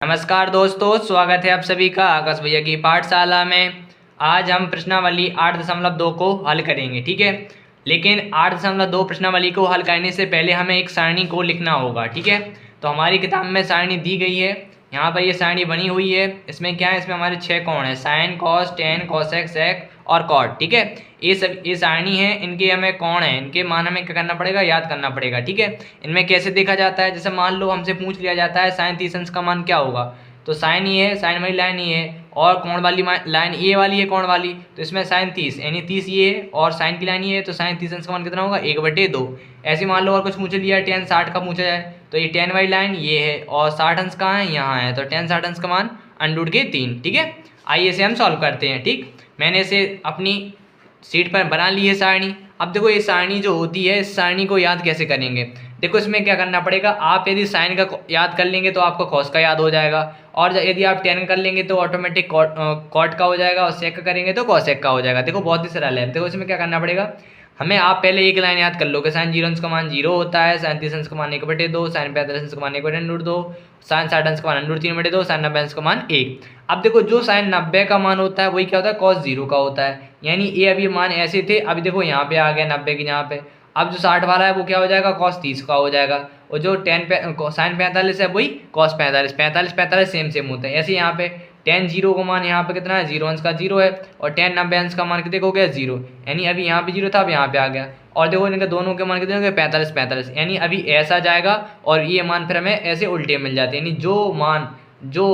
नमस्कार दोस्तों, स्वागत है आप सभी का आकाश भैया की पाठशाला में। आज हम प्रश्नावली 8.2 को हल करेंगे, ठीक है। लेकिन 8.2 प्रश्नावली को हल करने से पहले हमें एक सारणी को लिखना होगा, ठीक है। तो हमारी किताब में सारणी दी गई है, यहाँ पर ये सारणी बनी हुई है। इसमें क्या है, इसमें हमारे 6 कोण हैं, साइन, कॉस, टेन, कोसेक, सेक और कॉट, ठीक है। ये सारणी है, इनके हमें कोण है, इनके मान हमें क्या करना पड़ेगा, याद करना पड़ेगा, ठीक है। इनमें कैसे देखा जाता है, जैसे मान लो हमसे पूछ लिया जाता है साइन 30 अंश का मान क्या होगा, तो साइन ये है, साइन वाली लाइन ये है और कोण वाली लाइन ये वाली है, कोण वाली, तो इसमें साइन 30 यानी 30 ये है और साइन की लाइन ये है, तो साइन 30 अंश का मान कितना होगा, 1/2। ऐसे मान लो और कुछ पूछ लिया, टेन 60 का पूछा जाए, तो ये टेन वाली लाइन ये है और 60 अंश कहाँ है, यहाँ है, तो टेन 60 अंश का मान √3, ठीक है। आइए इसे हम सॉल्व करते हैं, ठीक। मैंने इसे अपनी सीट पर बना ली है सारणी। अब देखो ये सारणी जो होती है, इस सारणी को याद कैसे करेंगे। देखो इसमें क्या करना पड़ेगा, आप यदि साइन का याद कर लेंगे तो आपको कॉस का याद हो जाएगा, और यदि आप टेन कर लेंगे तो ऑटोमेटिक कॉट का हो जाएगा, और सेक का करेंगे तो कॉसेक का हो जाएगा। देखो बहुत ही सरल है। देखो इसमें क्या करना पड़ेगा, हमें आप पहले एक लाइन याद कर लो कि साइन 0 अंश का मान 0 होता है, साइन 30 अंश का मान 1/2, साइन 45 अंश का मान 1/√2, साइन 60 अंश का मान √3/2, साइन 90 अंश का मान 1। अब देखो जो साइन 90 का मान होता है वही क्या होता है, cos 0 का होता है। यानी ये अभी मान ऐसे थे, अभी देखो यहाँ पे आ गया 90 के यहाँ पे। अब जो 60 वाला है वो क्या हो जाएगा, cos 30 का हो जाएगा, और जो साइन 45 है वही cos 45, 45 सेम सेम होते हैं। ऐसे यहाँ पे टेन 0 का मान यहाँ पे कितना है, 0 अंश का 0 है, और टेन 90 अंश का मान कितने हो गया, 0। यानी अभी यहाँ पे 0 था, अब यहाँ पे आ गया। और देखो इनके दोनों के मान कितने हो गए, 45, यानी अभी ऐसा जाएगा और ये मान फिर हमें ऐसे उल्टे मिल जाते हैं। यानी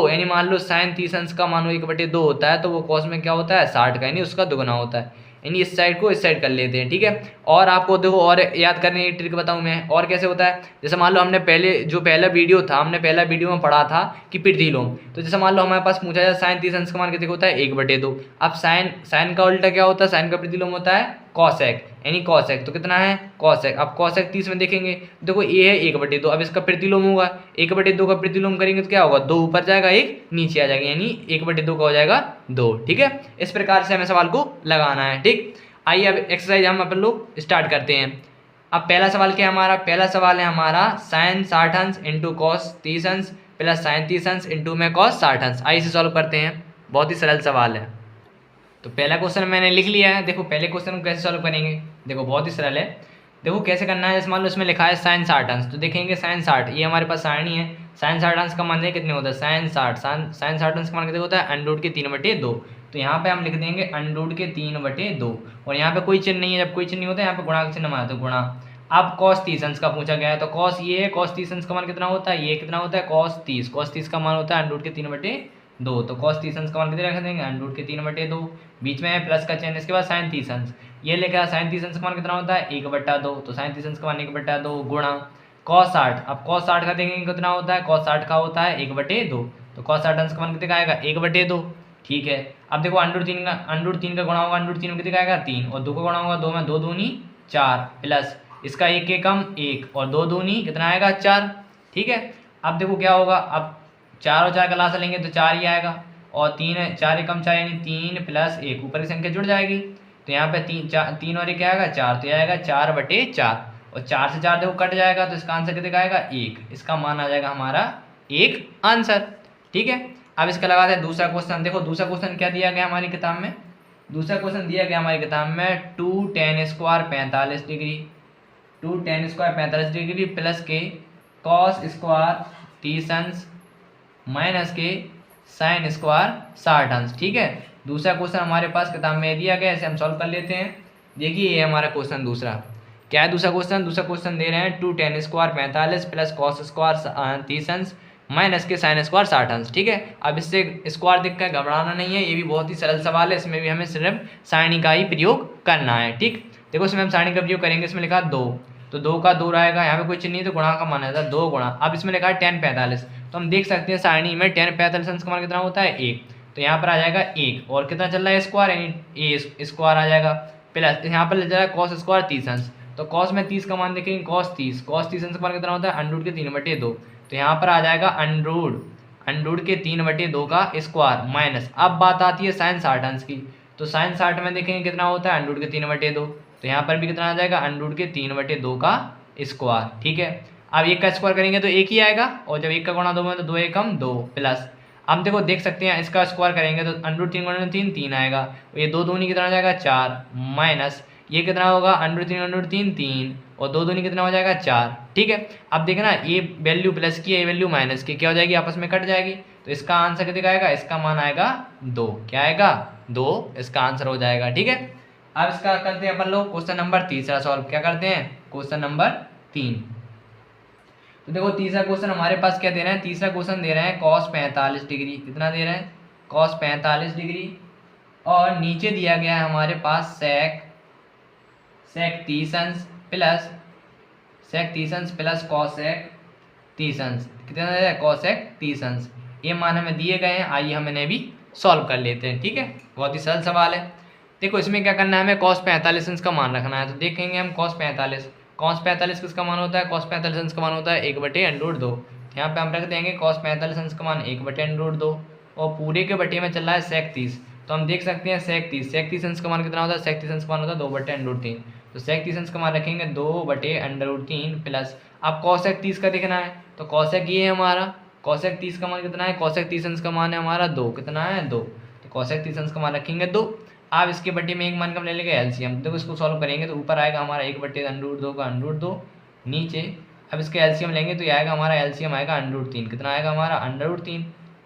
यानी मान लो साइन 30 अंश का मान 1/2 होता है, तो वो कॉस में क्या होता है, 60 का, यानी उसका दुगना होता है। यानी इस साइड को इस साइड कर लेते हैं, ठीक है। और आपको देखो और याद करने की ट्रिक बताऊं मैं, और कैसे होता है। जैसे मान लो हमने पहला वीडियो था, हमने पहला वीडियो में पढ़ा था कि प्रतिलोम। तो जैसे मान लो हमारे पास पूछा जाए साइन 30 अंश का मान कितने होता है, 1/2। अब साइन का उल्टा क्या होता है, साइन का प्रतिलोम होता है कॉसेक, यानी कॉसेक, तो कितना है कॉसेक। अब कॉसेक 30 में देखेंगे, देखो ये है 1/2, अब इसका प्रतिलोम होगा, 1/2 का प्रतिलोम करेंगे तो क्या होगा, 2 ऊपर जाएगा 1 नीचे आ जाएगा, यानी 1/2 का हो जाएगा 2, ठीक है। इस प्रकार से हमें सवाल को लगाना है, ठीक। आइए अब एक्सरसाइज हम अपन लोग स्टार्ट करते हैं। अब पहला सवाल क्या है हमारा, पहला सवाल है हमारा साइन 60 अंश इंटू कॉस 30 अंश प्लस साइन 30 अंश इंटू में कॉस 60 अंश। आइए इसे सॉल्व करते हैं, बहुत ही सरल सवाल है। तो पहला क्वेश्चन मैंने लिख लिया है। देखो पहले क्वेश्चन को कैसे सॉल्व करेंगे, देखो बहुत ही सरल है। देखो कैसे करना है, जैसे मान लो इसमें लिखा है साइन 60 अंश, तो देखेंगे साइन 60, ये हमारे पास सारणी है। साइन 60 अंश का मान कितने होता है, साइन 60 अंश का मान कितने होता है, √3/2। तो यहाँ पे हम लिख देंगे √3/2, और यहाँ पे कोई चिन्ह नहीं है, जब कोई चिन्ह नहीं होता है यहाँ पे गुणा का चिन्ह माना, तो गुणा। अब cos 30 अंश का पूछा गया है, तो cos ये है, cos 30 अंश का मान कितना होता है, ये कितना होता है cos 30 का मान होता है √3/2, तो cos 30 अंश का मान कितने रख देंगे, √3/2। बीच में है प्लस का चिन्ह, इसके बाद साइन 30 अंश, ये लिखा है साइन 30 अंश का मान कितना होता है 1/2, तो साइन 30 अंश का मान 1/2 गुणा cos 60। अब cos 60 का देखेंगे कितना होता है, cos 60 का होता है 1/2, तो cos 60 अंश का मान कितने का आएगा 1/2, ठीक है। अब देखो √3 का गुणा होगा, √3 में कितने का आएगा 3, और 2 का गुणा होगा 2 में, 2 दूनी 4 प्लस इसका 1 के कम 1, और 2 दूनी कितना आएगा 4, ठीक है। अब देखो क्या होगा, अब 4 और 4 का लासा लेंगे तो 4 ही आएगा, और 4 एकम 4 यानी 3 प्लस 1, ऊपर की संख्या जुड़ जाएगी, तो यहाँ पे 3 और 1 क्या आएगा 4, तो यह आएगा 4/4, और 4 से 4 देखो कट जाएगा, तो इसका आंसर कितने का आएगा 1, इसका मान आ जाएगा हमारा 1 आंसर, ठीक है। अब इसका लगाते हैं दूसरा क्वेश्चन। देखो दूसरा क्वेश्चन क्या दिया गया हमारी किताब में, दूसरा क्वेश्चन दिया गया हमारी किताब में 2 tan square 45 degree, 2 tan square 45 degree plus के कॉस स्क्वायर 30 अंश माइनस के साइन स्क्वायर 60 अंश, ठीक है। दूसरा क्वेश्चन हमारे पास किताब में दिया गया, इसे हम सॉल्व कर लेते हैं। देखिए ये हमारा क्वेश्चन दूसरा क्या है, दूसरा क्वेश्चन दे रहे हैं 2 tan square 45 plus cos square 30 अंश माइनस के साइन स्क्वायर 60 अंश, ठीक है। अब इससे स्क्वायर दिख कर घबराना नहीं है, ये भी बहुत ही सरल सवाल है, इसमें भी हमें सिर्फ सारणी का ही प्रयोग करना है, ठीक। देखो इसमें हम सारणी का प्रयोग करेंगे, इसमें लिखा 2, तो 2 का 2 रहेगा, यहाँ पे कोई चिन्ह नहीं तो गुणा का मान आता है 2 गुणा। अब इसमें लिखा है tan 45, तो हम देख सकते हैं सारणी में tan 45 अंश का मान कितना होता है 1, तो यहाँ पर आ जाएगा 1, और कितना चल रहा है स्क्वायर, यानी ए स्क्वायर आ जाएगा, प्लस यहाँ पर ले जाएगा कॉस स्क्वायर 30 अंश, तो कॉस में 30 का मान देखेंगे cos 30 अंश का मान कितना होता है √3/2, तो यहाँ पर आ जाएगा √3/2 का स्क्वायर माइनस। अब बात आती है साइन 60 अंश की, तो साइन 60 में देखेंगे कितना होता है √3/2, तो यहाँ पर भी कितना आ जाएगा √3/2 का स्क्वायर, ठीक है। अब एक का स्क्वायर करेंगे तो एक ही आएगा, और जब एक का गुणा दो में तो दो एकम दो प्लस, अब देखो देख सकते हैं इसका स्क्वायर करेंगे तो अंडर तीन गुणा तीन तीन आएगा, ये दो दूनी कितना हो जाएगा चार, माइनस ये कितना होगा अंडर तीन तीन, और दो दूनी कितना हो जाएगा चार। ठीक है, अब देखना ये वैल्यू प्लस की है, ये वैल्यू माइनस की, क्या हो जाएगी आपस में कट जाएगी, तो इसका आंसर कितना आएगा, इसका मान आएगा दो, क्या आएगा दो, इसका आंसर हो जाएगा। ठीक है, अब इसका करते हैं अपन लोग क्वेश्चन नंबर तीसरा सॉल्व, क्या करते हैं क्वेश्चन नंबर 3। तो देखो तीसरा क्वेश्चन हमारे पास क्या दे रहे हैं, तीसरा क्वेश्चन दे रहे हैं cos 45 डिग्री, कितना दे रहे हैं cos 45 डिग्री, और नीचे दिया गया है हमारे पास sec 30 अंश प्लस sec 30 अंश प्लस cosec 30 अंश, कितना दे रहा है cosec 30 अंश, ये मान हमें दिए गए हैं। आइए हम इन्हें भी सॉल्व कर लेते हैं। ठीक है, बहुत ही सरल सवाल है। देखो इसमें क्या करना है, हमें cos 45 अंश का मान रखना है, तो देखेंगे हम cos 45 किसका मान होता है, cos 45 अंश का मान होता है 1/√2, यहाँ पे हम रख देंगे cos 45 अंश का मान 1/√2, और पूरे के बटे में चल रहा है sec 30, तो हम देख सकते हैं sec 30 अंश का मान कितना होता है, sec 30 अंश का मान होता है 2/√3, तो sec 30 अंश का मान रखेंगे 2/√3 प्लस, अब cosec 30 का देखना है, तो cosec ये है हमारा, cosec 30 का मान कितना है, cosec 30 अंश का मान है हमारा 2, कितना है 2, तो cosec 30 अंश का मान रखेंगे 2। आप इसके बटे में एक मान का ले लेंगे एलसीएम, देखो इसको सॉल्व करेंगे तो ऊपर आएगा हमारा 1/√2 का √2, नीचे अब इसके एलसीएम लेंगे तो ये आएगा हमारा एलसीएम आएगा √3, कितना आएगा हमारा √3,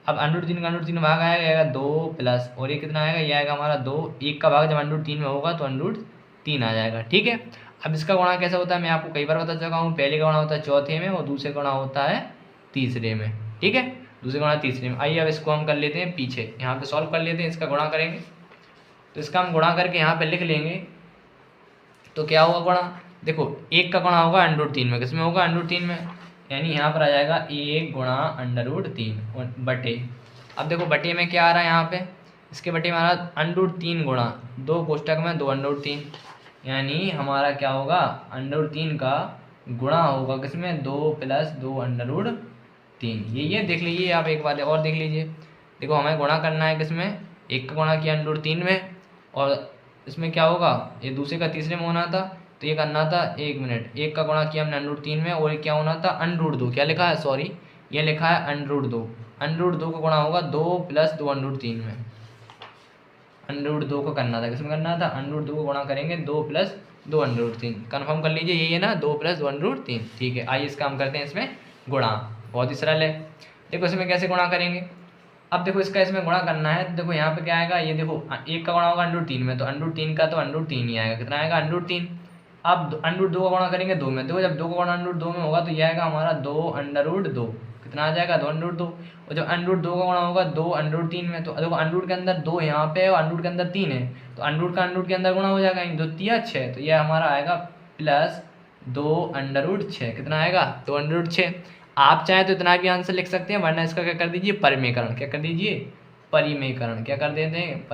अब √3 का √3 भाग आएगा 2 प्लस, और ये कितना आएगा, ये आएगा हमारा 2, एक का भाग जब √3 में होगा तो √3 आ जाएगा। ठीक है, अब इसका गुणा कैसे होता है मैं आपको कई बार बता चुका हूँ, पहले का गुणा होता है चौथे में और दूसरे का गुणा होता है तीसरे में। ठीक है, दूसरे गुणा तीसरे में। आइए अब इसको हम कर लेते हैं पीछे, यहाँ पे सॉल्व कर लेते हैं, इसका गुणा करेंगे तो इसका हम गुणा करके यहाँ पे लिख लेंगे, तो क्या होगा गुणा, देखो एक का गुणा होगा √3 में, किसमें होगा √3 में, यानी यहाँ पर आ जाएगा 1 गुणा √3 बटे, अब देखो बटे में क्या आ रहा है यहाँ पे, इसके बटे में आ रहा है √3 गुणा 2 कोष्टक में 2 √3, यानी हमारा क्या होगा √3 का गुणा होगा किसमें 2 प्लस 2 √3, ये देख लीजिए आप एक बार और देख लीजिए, देखो हमें गुणा करना है किसमें, एक का गुणा किया √3 में, और इसमें क्या होगा ये दूसरे का तीसरे में होना था, तो ये करना था, एक मिनट, एक का गुणा किया हमने √3 में, और ये क्या होना था √2, क्या लिखा है सॉरी ये लिखा है √2 का गुणा होगा 2 प्लस 2 √3 में, √2 को करना था, किसमें करना था √2 को गुणा करेंगे 2 प्लस 2 √3, कन्फर्म कर लीजिए यही है ना 2 प्लस 2 √3। ठीक है, आइए इसका हम करते हैं इसमें गुणा, बहुत ही सरल है। देखो इसमें कैसे गुणा करेंगे, अब देखो इसका इसमें गुणा करना है, तो देखो यहाँ पे क्या आएगा, ये देखो एक का गुणा होगा √3 में, तो √3 का तो √3 ही आएगा, कितना आएगा √3, अब √2 का गुणा करेंगे 2 में, देखो जब 2 का गुणा √2 में होगा तो ये आएगा हमारा 2 √2, कितना आ जाएगा 2 √2, और जब √2 का गुणा होगा 2 √3 में, तो देखो √ के अंदर 2 यहाँ पे है और √ के अंदर 3 है, तो √ का √ के अंदर गुणा हो जाएगा, 2 3 6, तो ये हमारा आएगा प्लस 2 √6, कितना आएगा 2 √6। आप चाहें तो इतना भी आंसर लिख सकते हैं, वरना इसका क्या कर दीजिए परिमेयकरण, क्या कर दीजिए परिमेयकरण, क्या कर देते हैं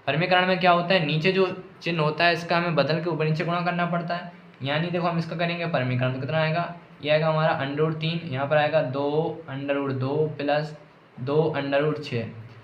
परिमेयकरण में क्या होता है, नीचे जो चिन्ह होता है इसका हमें बदल के ऊपर नीचे गुणा करना पड़ता है, यानी देखो हम इसका करेंगे परिमेयकरण, तो कितना आएगा, ये आएगा हमारा √3, यहाँ पर आएगा 2 √2 प्लस 2 √6।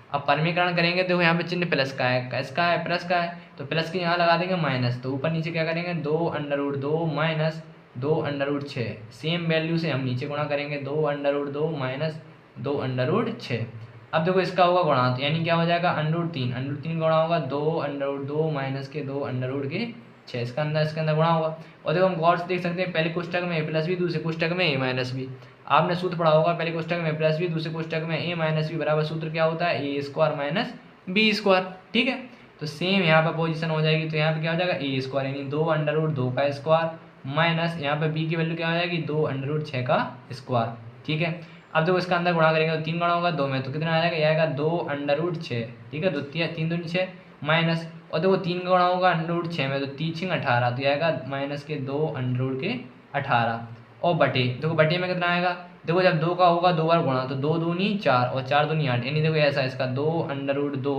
अब परिमेयकरण करेंगे देखो यहाँ पे चिन्ह प्लस का है, इसका है प्लस का है, तो प्लस के यहाँ लगा देंगे माइनस, तो ऊपर नीचे क्या करेंगे 2 √2 माइनस 2 √6, सेम वैल्यू से हम नीचे गुणा करेंगे 2 √2 माइनस 2 √6। अब देखो इसका होगा गुणा, तो यानी क्या हो जाएगा √3 गुणा होगा 2 √2 माइनस के 2 √6, इसके अंदर गुणा होगा, और देखो हम गौर से देख सकते हैं पहले कोष्टक में a प्लस बी, दूसरे कोष्टक में a माइनस बी, आपने सूत्र पढ़ा होगा पहले कोष्टक में प्लस बी, दूसरे कोष्टक में a माइनस बी बराबर सूत्र क्या होता है a² माइनस b²। ठीक है, तो सेम यहाँ पर पोजीशन हो जाएगी, तो यहाँ पे क्या हो जाएगा a² यानी 2 √2 का स्क्वायर माइनस यहाँ पे b की वैल्यू क्या हो जाएगी 2 √6 का स्क्वायर। ठीक है, अब देखो इसका अंदर गुणा करेंगे तो 3 गुणा होगा 2 में, तो कितना आ जाएगा, ये आएगा 2 √6। ठीक है, 3 दूनी 6 माइनस, और देखो 3 गुणा होगा √6 में, तो 3 6 18, तो ये आएगा माइनस के 2 √18, और बटे, देखो बटे में कितना आएगा, देखो जब 2 का होगा 2 बार गुणा, तो 2 दूनी 4 और 4 दूनी 8, यानी देखो ऐसा इसका 2 √2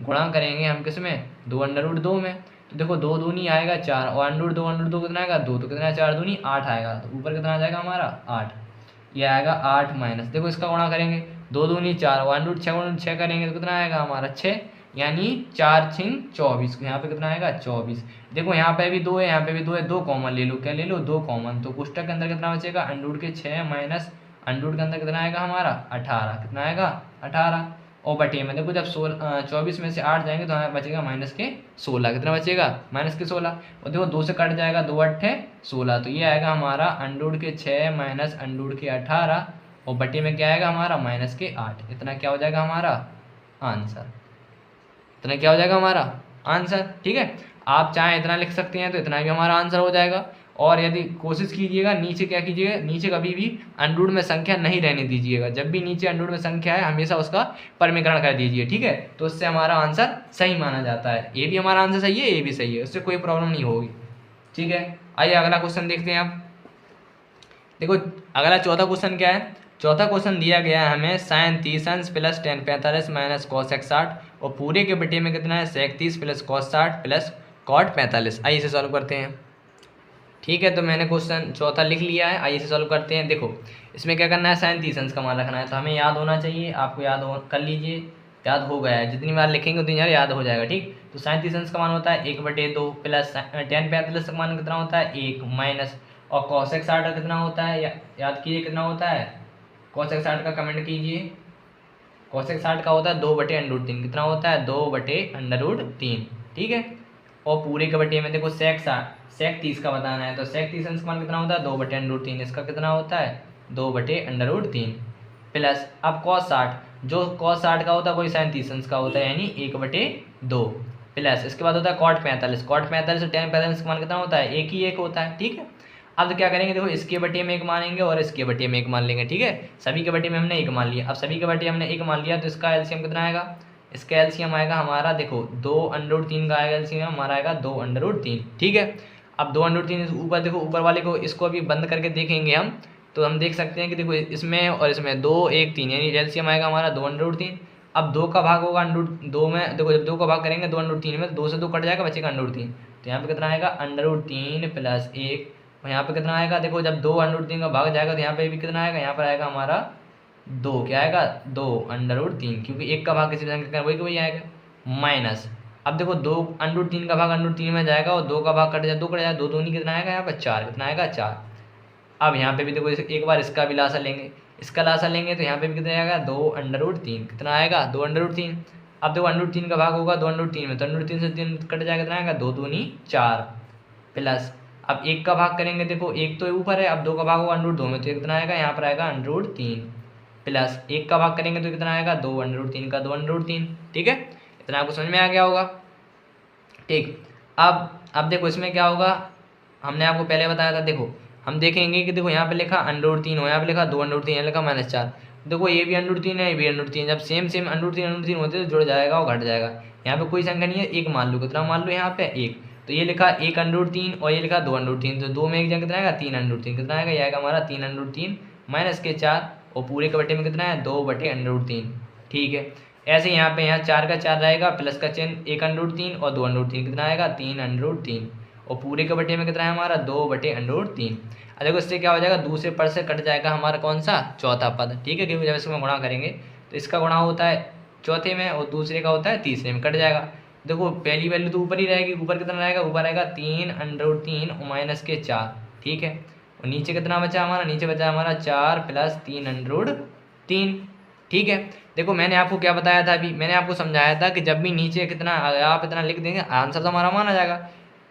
गुणा करेंगे हम किस में 2 √2 में, तो देखो 2 दूनी आएगा 4 और √2 कितना आएगा 2, तो कितना 4 दूनी 8 आएगा, तो ऊपर कितना आ जाएगा हमारा 8, ये आएगा 8 माइनस, देखो इसका गुणा करेंगे 2 दूनी 4 और √6 करेंगे तो कितना आएगा हमारा 6, यानी 4×6 = 24। यहाँ पे कितना आएगा 24। देखो यहाँ पे भी 2 है, यहाँ पे भी 2 है, 2 कॉमन ले लो, क्या ले लो 2 कॉमन। तो कोष्टक के अंदर कितना बचेगा अंडरूट के 6 माइनस अंडरूट के अंदर कितना आएगा हमारा 18। कितना आएगा 18 और बटे में देखो जब 24 में से 8 जाएंगे तो हमारा बचेगा -16। कितना बचेगा -16। और देखो 2 से कट जाएगा, 2 8 16। तो ये आएगा हमारा अंडरूट के 6 माइनस अंडरूट के 18 और बटे में क्या आएगा हमारा -8। इतना क्या हो जाएगा हमारा आंसर। इतना क्या हो जाएगा हमारा आंसर। ठीक है, आप चाहे इतना लिख सकते हैं तो इतना भी हमारा आंसर हो जाएगा। और यदि कोशिश कीजिएगा नीचे क्या कीजिएगा, नीचे कभी भी अंडरूट में संख्या नहीं रहने दीजिएगा। जब भी नीचे अंडरूट में संख्या है हमेशा उसका परमीकरण कर दीजिए। ठीक है, तो उससे हमारा आंसर सही माना जाता है। ये भी हमारा आंसर सही है, ये भी सही है, उससे कोई प्रॉब्लम नहीं होगी। ठीक है, आइए अगला क्वेश्चन देखते हैं आप। देखो अगला चौथा क्वेश्चन क्या है। चौथा क्वेश्चन दिया गया है हमें sin 30 plus tan 45 minus cos 60 और पूरे के बटे में कितना है sec 30 plus cos 60 plus cot 45। आइए इसे सॉल्व करते हैं। ठीक है, तो मैंने क्वेश्चन चौथा लिख लिया है, आइए इसे सॉल्व करते हैं। देखो इसमें क्या करना है sin 30 का मान रखना है, तो हमें याद होना चाहिए, आपको याद हो कर लीजिए। याद हो गया है, जितनी बार लिखेंगे उतनी बार याद हो जाएगा। ठीक, तो sin 30 का मान होता है 1/2 प्लस tan 45 का मान कितना होता है 1 माइनस और cos 60 का कितना होता है याद कीजिए कितना होता है। cos 60 का कमेंट कीजिए। cos 60 का होता है 2/√3। कितना होता है 2/√3। ठीक है, और पूरे के बटे में देखो sec 30 का बताना है, तो sec 30 का मान कितना होता है 2/√3। इसका कितना होता है 2/√3 प्लस अब cos 60, जो cos 60 का होता है वही sin 30 का होता है, यानी 1/2 प्लस इसके बाद होता है cot 45। cot 45 और tan 45 का मान कितना होता है 1 ही 1 होता है। ठीक है, अब तो क्या करेंगे, देखो इसके बटे में 1 मानेंगे और इसके बटे में 1 मान लेंगे। ठीक है, सभी के बटे में हमने 1 मान लिया। अब सभी के बटे हमने 1 मान लिया तो इसका एलसीएम कितना आएगा, इसका एलसीएम आएगा हमारा देखो 2√3 का आएगा एलसीएम हमारा आएगा 2√3। ठीक है, अब 2√3 ऊपर देखो, ऊपर वाले को इसको अभी बंद करके देखेंगे हम, तो हम देख सकते हैं कि देखो इसमें और इसमें 2 1 3 यानी एलसीएम आएगा हमारा 2√3। अब 2 का भाग होगा √2 में, देखो जब 2 का भाग करेंगे 2√3 में, 2 से 2 कट जाएगा बचेगा √3। तो यहाँ पे कितना आएगा √3 प्लस 1 और यहाँ पे कितना आएगा, देखो जब 2√3 का भाग जाएगा तो यहाँ पे भी कितना आएगा, यहाँ पर आएगा हमारा 2, क्या आएगा 2√3, क्योंकि 1 का भाग किसी संख्या का वही आएगा माइनस। अब देखो 2√3 का भाग √3 में जाएगा और 2 का भाग कट जाए 2 कट जाए 2 दूनी कितना आएगा यहाँ पर 4। कितना आएगा 4। अब यहाँ पे भी देखो एक बार इसका भी लासा लेंगे, इसका लासा लेंगे तो यहाँ पे भी कितना आएगा 2√3। कितना आएगा 2√3। अब देखो √3 का भाग होगा 2√3 में, तो √3 से 3 कट जाएगा, कितना आएगा 2 दूनी 4 प्लस अब 1 का भाग करेंगे, देखो 1 तो ऊपर है, अब 2 का भाग होगा √2 में, तो कितना आएगा यहाँ पर आएगा √3 प्लस 1 का भाग करेंगे तो कितना आएगा 2√3 का 2√3। ठीक है, इतना आपको समझ में आ गया होगा। ठीक, अब देखो इसमें क्या होगा, हमने आपको पहले बताया था। देखो हम देखेंगे कि देखो यहाँ पे लिखा √3 हो, यहाँ पे लिखा 2√3, यहाँ लिखा -4। देखो ये भी √3 है, ये भी √3, जब सेम √3 होते तो जुड़ जाएगा और घट जाएगा। यहाँ पे कोई संख्या नहीं है, 1 मान लो, कितना मान लो यहाँ पे 1, तो ये लिखा 1√3 और ये लिखा 2√3, तो 2 में 1 जगह कितना आएगा 3√3। कितना आएगा, ये आएगा हमारा 3√3 माइनस के 4 और पूरे के बटे में कितना है 2/√3। ठीक है, ऐसे यहाँ पे यहाँ 4 का 4 रहेगा प्लस का चिन्ह 1√3 और 2√3, कितना आएगा 3√3 और पूरे के बटे में कितना है हमारा 2/√3। अब देखो इससे क्या हो जाएगा, दूसरे पद से कट जाएगा हमारा कौन सा चौथा पद। ठीक है, क्योंकि जब इसमें गुणा करेंगे तो इसका गुणा होता है चौथे में और दूसरे का होता है तीसरे में, कट जाएगा। देखो पहली वैल्यू तो ऊपर ही रहेगी, ऊपर कितना रहेगा, ऊपर रहेगा 3√3 और माइनस के 4। ठीक है, और नीचे कितना बचा हमारा, नीचे बचा हमारा 4 प्लस 3√3। ठीक है, देखो मैंने आपको क्या बताया था, अभी मैंने आपको समझाया था कि जब भी नीचे कितना आप इतना लिख देंगे आंसर तो हमारा माना जाएगा।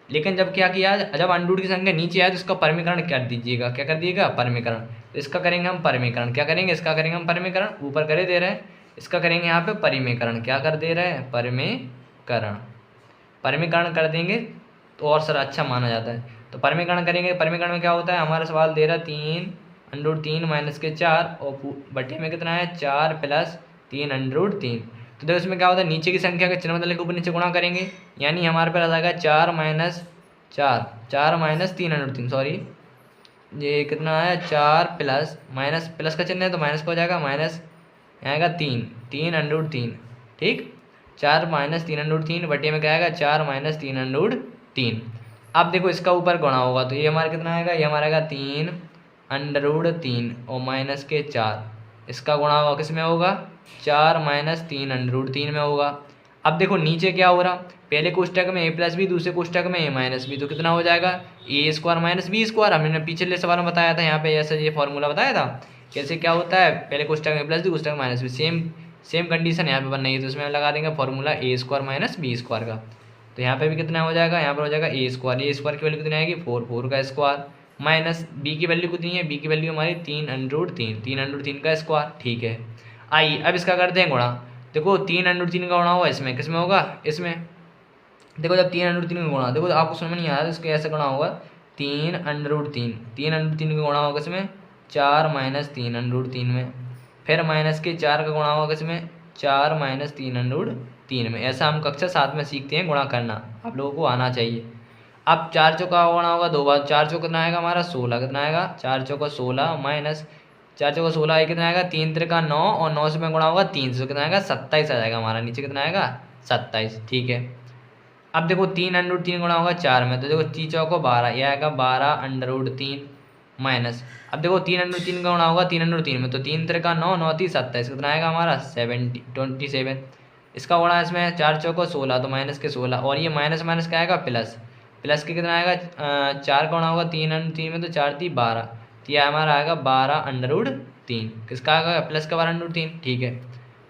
लेकिन जब क्या किया, जब अंडरूट की संख्या नीचे आए तो इसका परमीकरण कर दीजिएगा। क्या कर दिएगा, परमीकरण। तो इसका करेंगे हम परमीकरण, क्या करेंगे, इसका करेंगे हम परमीकरण, ऊपर करे दे रहे हैं, इसका करेंगे यहाँ पे परिमीकरण। क्या कर दे रहे हैं, परमीकरण। परमीकरण कर देंगे तो और सर अच्छा माना जाता है। तो परमीकरण करेंगे, परमीकरण में क्या होता है, हमारा सवाल दे रहा है 3√3 माइनस के 4 और बटे में कितना है 4 प्लस 3√3। तो देखो इसमें क्या होता है, नीचे की संख्या का चिन्ह बदल के ऊपर नीचे गुणा करेंगे, यानी हमारे पास आ जाएगा 4 माइनस 3√3, सॉरी ये कितना है 4 प्लस माइनस प्लस का चिन्ह है तो माइनस का हो जाएगा, माइनस आएगा 3√3। ठीक, 4 माइनस 3√3 बटे में क्या आएगा 4 माइनस 3√3। अब देखो इसका ऊपर गुणा होगा तो ये हमारा कितना आएगा, ये हमारा आएगा 3√3 और माइनस के 4। इसका गुणा होगा किस में होगा, 4 माइनस 3√3 में होगा। अब देखो नीचे क्या हो रहा, पहले कोष्टक में a प्लस बी, दूसरे कोष्टक में a माइनस बी, तो कितना हो जाएगा ए स्क्वायर माइनस बी स्क्वायर। हमने पिछले सवाल में बताया था, यहाँ पे ऐसा ये फॉर्मूला बताया था कैसे क्या होता है, पहले कोष्टक में प्लस बी, कोष्टक में माइनस बी, सेम कंडीशन यहाँ पे बन रही है, तो इसमें लगा देंगे फॉर्मूला ए स्क्वायर माइनस बी स्क्वायर का। तो यहाँ पे भी कितना हो जाएगा, यहाँ पर हो जाएगा ए स्क्वायर की वैल्यू कितनी आएगी 4 का स्क्वायर, माइनस बी की वैल्यू कितनी है, बी की वैल्यू हमारी 3√3 का स्क्वायर। ठीक है, आइए अब इसका करते हैं गुणा। देखो 3√3 का गुणा होगा इसमें, किस में होगा, इसमें। देखो जब 3√3 का गुणा, देखो आपको समझ में नहीं आ रहा इसको ऐसे गुणा होगा, 3√3 का गुणा होगा इसमें 4 माइनस 3√3 में, फिर माइनस के 4 का गुणा होगा इसमें 4 माइनस 3√3 में। ऐसा हम कक्षा 7 में सीखते हैं गुणा करना, आप लोगों को आना चाहिए। अब 4 चौका गुणा होगा 2 बार, 4 चौका कितना आएगा हमारा 16, कितना आएगा 4 चौका 16 माइनस 4 चौका 16 है, कितना आएगा 3 त्रिका 9 और 9 से में गुणा होगा 3 से, कितना आएगा 27 आ जाएगा हमारा, नीचे कितना आएगा 27। ठीक है, अब देखो 3√3 गुणा होगा 4 में, तो देखो 3 चौको 12, यह आएगा 12√3 माइनस, अब देखो 3√3 का गुणा होगा 3√3 में, तो 3 त्रिका 9 9 3 27, कितना आएगा हमारा 27। इसका गुणा इसमें 4 चौको 16, तो माइनस के 16, और ये माइनस माइनस क्या आएगा प्लस के कितना आएगा 4 का गुणा होगा 3√3 में, तो 4 3 12, तो यह हमारा आएगा 12√3, किसका आएगा प्लस का 12√3। ठीक है,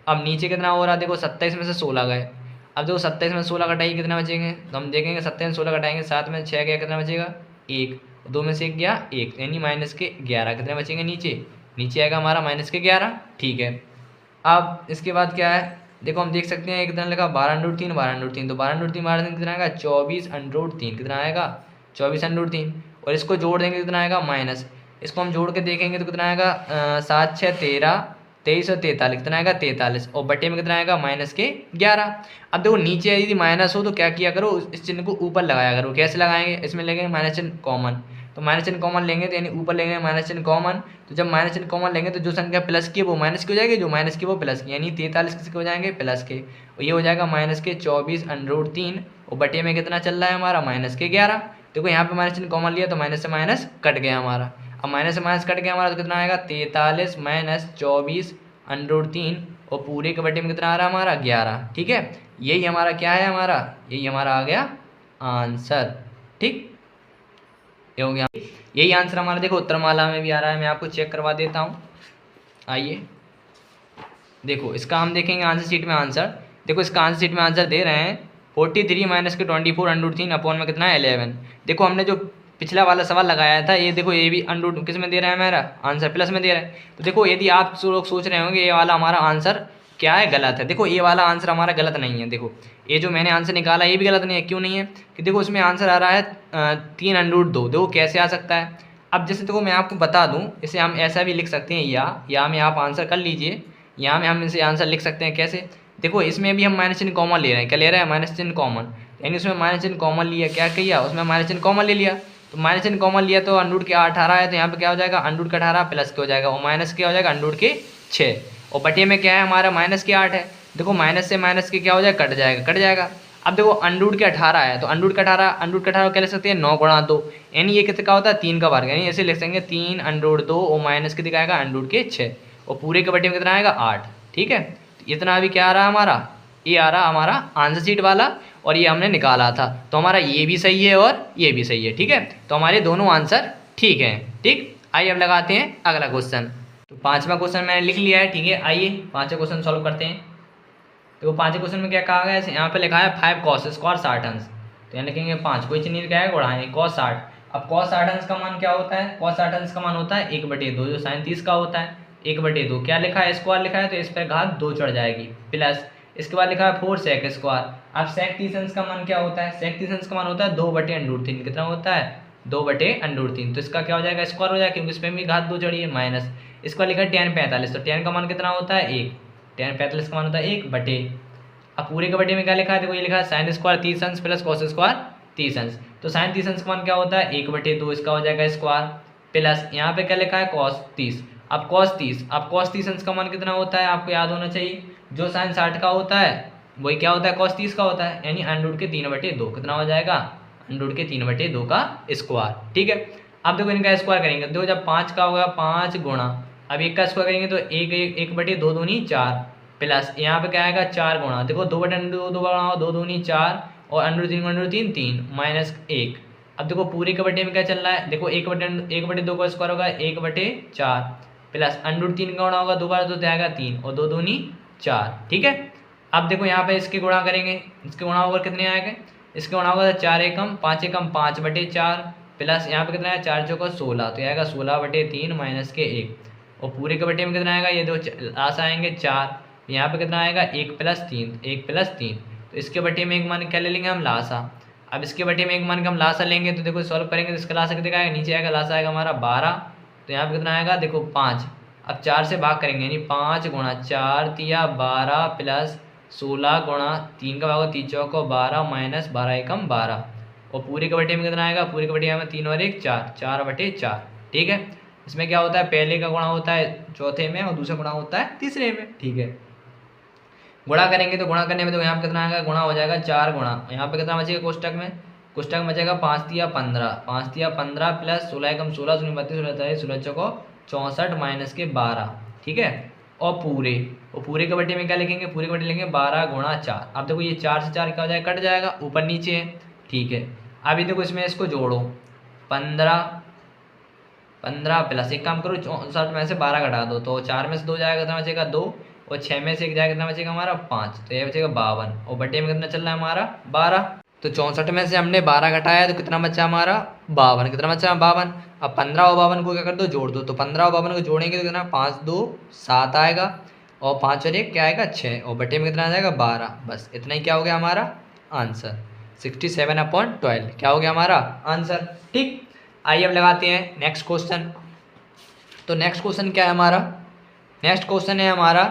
अब नीचे कितना हो रहा है, देखो 27 में से 16 गए, अब देखो 27 में 16 घटाइए कितना बचेंगे, तो हम देखेंगे 27 में 16 घटाएंगे, 7 में 6 गया कितना बचेगा 1, 2 में से 1 गया 1, यानी माइनस के 11, कितने बचेंगे नीचे आएगा हमारा माइनस के 11। ठीक है, अब इसके बाद क्या है, देखो हम देख सकते हैं कितना लिखा 12√3, तो 12√3 कितना आएगा 24√3, कितना आएगा 24√3, और इसको जोड़ देंगे कितना आएगा माइनस, इसको हम जोड़ के देखेंगे तो कितना आएगा 7 6 13 23 और 43, कितना आएगा 43, और बटे में कितना आएगा माइनस के 11। अब देखो नीचे यदि माइनस हो तो क्या किया करो, इस चिन्ह को ऊपर लगाया करो। कैसे लगाएंगे, इसमें लेंगे माइनस चिन्ह कॉमन, तो माइनस चिन्ह कॉमन लेंगे तो यानी ऊपर लेंगे माइनस चिन्ह कॉमन, तो जब माइनस चिन्ह कॉमन लेंगे तो जो संख्या प्लस की है वो माइनस की हो जाएगी, जो माइनस की वो प्लस की, यानी 43 किसके हो जाएंगे प्लस के, और ये हो जाएगा माइनस के 24√3, और बटे में कितना चल रहा है हमारा माइनस के 11। देखो यहाँ पे माइनस चिन्ह कॉमन लिया तो माइनस से माइनस कट गया हमारा, अब माइनस से माइनस कट गया हमारा, तो कितना आएगा 43 माइनस 24√3, और पूरे के बटे में कितना आ रहा है हमारा 11। ठीक है, यही हमारा क्या है, यही हमारा आ गया आंसर। ठीक, ये हो गया, यही आंसर हमारा देखो उत्तरमाला में भी आ रहा है, मैं आपको चेक करवा देता हूँ। आइए देखो इसका हम देखेंगे आंसर शीट में आंसर, देखो इसका आंसर शीट में आंसर दे रहे हैं 43 माइनस के 24√3 अपॉन में कितना है 11। देखो हमने जो पिछला वाला सवाल लगाया था, ये देखो ये भी अंडर किस में दे रहा है मेरा आंसर प्लस में दे रहा है। तो देखो यदि आप लोग सोच रहे होंगे ये वाला हमारा आंसर क्या है गलत है, देखो ये वाला आंसर हमारा गलत नहीं है। देखो ये जो मैंने आंसर निकाला ये भी गलत नहीं है, क्यों नहीं है कि देखो इसमें आंसर आ रहा है 3√2, देखो कैसे आ सकता है। अब जैसे देखो मैं आपको बता दूं, इसे हम ऐसा भी लिख सकते हैं, या में आप आंसर कर लीजिए, यहाँ में हम इसे आंसर लिख सकते हैं कैसे। देखो इसमें भी हम माइनस चिन्ह कॉमन ले रहे हैं, क्या ले रहे हैं माइनस चिन्ह कॉमन, यानी उसमें माइनस चिन्ह कॉमन लिया, क्या किया उसमें माइनस चिन्ह कॉमन ले लिया, तो माइनस चिन्ह कॉमन लिया तो अंडूट के 18 है, तो यहाँ पे क्या हो जाएगा अंडूट के 18 प्लस के हो जाएगा, और माइनस के हो जाएगा अंडूट के 6, और बटे में क्या है हमारा माइनस के 8 है। देखो माइनस से माइनस के क्या हो जाएगा कट जाएगा। अब देखो अंडूट के 18 है, तो अंडूट के 18 क्या लिख सकते हैं 9 गुणा 2, यानी ये कितने का होता है 3 का वर्ग, यानी ऐसे लिख सकते 3√2 और माइनस के दिखाएगा अंडूट के 6, और पूरे के बटे में कितना आएगा 8। ठीक है, इतना अभी क्या आ रहा है हमारा, ये आ रहा हमारा आंसर शीट वाला, और ये हमने निकाला था, तो हमारा ये भी सही है और ये भी सही है। ठीक है, तो हमारे दोनों आंसर ठीक है। ठीक, आइए अब लगाते हैं अगला क्वेश्चन। तो 5वां क्वेश्चन मैंने लिख लिया है। ठीक है, आइए 5वां क्वेश्चन सॉल्व करते हैं। तो 5वें क्वेश्चन में क्या कहा गया है, यहाँ पे लिखा है 5 cos स्क्वायर 60 अंश, तो यहाँ लिखेंगे 5, कोई चीज नहीं लिखा है बढ़ाएंगे cos 60। अब cos 60 अंश का मान क्या होता है, cos 60 अंश का मान होता है 1/2, जो sin 30 का होता है 1/2, क्या लिखा है स्क्वायर लिखा है तो इस पर घात 2 चढ़ जाएगी, प्लस इसके बाद लिखा है 4 sec स्क्वायर। अब sec 30 अंश का मान क्या होता है, sec 30 अंश का मान होता है 2/√3, कितना होता है 2/√3, तो इसका क्या हो जाएगा स्क्वायर हो जाएगा, क्योंकि इसमें भी घात 2 चढ़ी है, माइनस इसका लिखा है tan 45, तो tan का मान कितना होता है 1, tan 45 का मान होता है 1 बटे, अब पूरे के बटे में क्या लिखा है, देखो ये लिखा है sin स्क्वायर 30 अंश प्लस cos स्क्वायर 30 अंश, तो sin 30 अंश का मान क्या होता है 1/2, इसका हो जाएगा स्क्वायर, प्लस यहाँ पे क्या लिखा है cos 30, अब cos 30 अंश का मान कितना होता है आपको याद होना चाहिए, जो sin 60 का होता है वही क्या होता है cos 30 का होता है, यानी अंडर रूट के 3/2, कितना हो जाएगा अंडर रूट के 3/2 का स्क्वायर। ठीक है, अब देखो इनका स्क्वायर करेंगे, देखो जब 5 का होगा 5 गुणा, अब 1 का स्क्वायर करेंगे तो 1/2 दूनी 4, प्लस यहाँ पे क्या आएगा 4 गुणा, देखो 2/2 दो गुणा 2 दूनी 4 और √3 3 माइनस 1। अब देखो पूरे के बटे में क्या चल रहा है, देखो 1/2 का स्क्वायर होगा 1/4 प्लस √3 का गुणा होगा 2 बार 2 तो आएगा 3 और 2 दूनी 4, ठीक है। अब देखो यहाँ पे इसके गुणा करेंगे, इसके गुणा होकर कितने आएंगे, इसके गुणा होगा 4 एकम 5 एकम 5/4 प्लस यहाँ पे कितना है 4 चौका 16 तो आएगा 16/3 माइनस के 1 और पूरे के बटे में कितना आएगा, ये दो लास्ट आएंगे 4, यहाँ पे कितना आएगा 1 + 3 1 + 3 तो इसके बटे में एक मान क्या ले लेंगे हम लासा। अब इसके बटे में एक मान का हम लासा लेंगे तो देखो सॉल्व करेंगे तो इसका लासा कितना आएगा, नीचे आएगा लासा आएगा हमारा 12 तो यहाँ पे कितना आएगा देखो 5। अब 4 से भाग करेंगे यानी 5 गुणा 4 तिया 12 प्लस 16 गुणा 3 का भाग 3 चौको 12 माइनस 12 एकम 12 और पूरे के बटे में कितना आएगा, पूरे के बटे में 3 और 1 4 4/4, ठीक है। इसमें क्या होता है, पहले का गुणा होता है चौथे में और दूसरा गुणा होता है तीसरे में, ठीक है। गुणा करेंगे तो गुणा करने में तो यहाँ पे कितना आएगा, गुणा हो जाएगा 4 गुणा, यहाँ पे कितना बचेगा कोष्टक में, कोष्टक में बचेगा 5 तिया 15 5 तिया 15 प्लस 16 एकम 16 शून्य 32 16 16 चौको 64 माइनस के 12, ठीक है। और पूरे के बटे में क्या लिखेंगे, पूरे के बटे लिखेंगे 12 गुणा 4। अब देखो ये 4 से 4 क्या हो जाएगा, कट जाएगा, ऊपर नीचे है, ठीक है। अभी देखो इसमें इसको जोड़ो 15 प्लस एक काम करो 64 में से 12 घटा दो तो 4 में से 2 जाएगा कितना बचेगा 2 और 6 में से 1 जाएगा कितना बचेगा हमारा 5 तो ये बचेगा 52 और बटे में कितना चल रहा है हमारा 12 तो 64 में से हमने 12 घटाया तो कितना बचा हमारा 52, कितना बचा 52। अब 15 और 52 को क्या कर दो जोड़ दो तो 15 और 52 को जोड़ेंगे तो कितना 5 2 7 आएगा और 5 और 1 क्या आएगा 6 और बटे में कितना आ जाएगा 12। बस इतना ही क्या हो गया हमारा आंसर 67/12 क्या हो गया हमारा आंसर, ठीक। आइए अब लगाते हैं नेक्स्ट क्वेश्चन। तो नेक्स्ट क्वेश्चन क्या है हमारा, नेक्स्ट क्वेश्चन है हमारा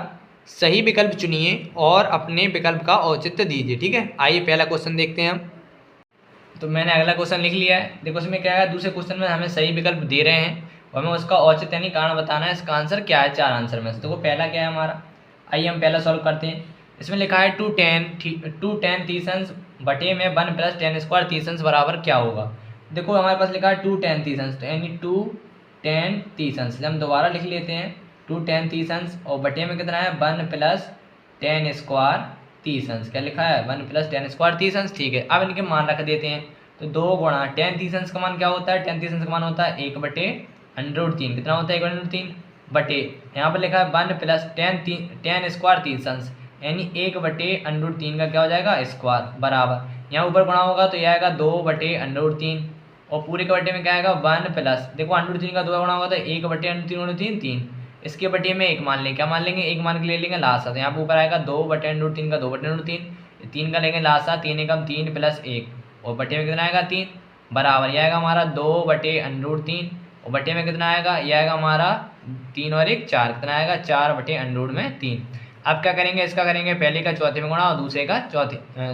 सही विकल्प चुनिए और अपने विकल्प का औचित्य दीजिए, ठीक है। आइए पहला क्वेश्चन देखते हैं हम। तो मैंने अगला क्वेश्चन लिख लिया है, देखो इसमें क्या है, दूसरे क्वेश्चन में हमें सही विकल्प दे रहे हैं और हमें उसका औचित्य यानी कारण बताना है, इसका आंसर क्या है 4 आंसर में से। देखो पहला क्या है हमारा, आइए हम पहला सॉल्व करते हैं। इसमें लिखा है 2 tan तीसंस बटे में 1 + tan² तीसंस बराबर क्या होगा। देखो हमारे पास लिखा है 2 tan तीसंस यानी 2 tan तीसंस, हम दोबारा लिख लेते हैं 2 tan तीसंस और बटे में कितना है 1 + tan² तीसंस, क्या लिखा है 1 + tan² तीसंस, ठीक है। अब इनके मान रख देते हैं तो 2 गुणा tan तीसंस का मान क्या होता है, tan तीसंस का मान होता है 1/√3, कितना होता है 1/√3 बटे यहाँ पर लिखा है 1 + tan² तीसंस यानी 1/√3 का क्या हो जाएगा स्क्वायर बराबर, यहाँ ऊपर गुणा होगा तो यह आएगा 2/√3 और पूरे के बटे में क्या आएगा 1 प्लस, देखो √3 का 2 गुणा होगा तो 1/√3 3, इसके बटे में एक मान लेंगे, क्या मान लेंगे एक मान के ले लेंगे लासा, तो यहाँ पर ऊपर आएगा 2/√3 का 2/√3 3 का लेंगे लासा 3 एकम 3 + 1 और बटे में कितना आएगा 3 बराबर, यह आएगा हमारा 2/√3 और बटे में कितना आएगा, यह आएगा हमारा 3 और 1 4, कितना आएगा 4/√3। अब क्या करेंगे, इसका करेंगे पहले का चौथे में गुणा और दूसरे का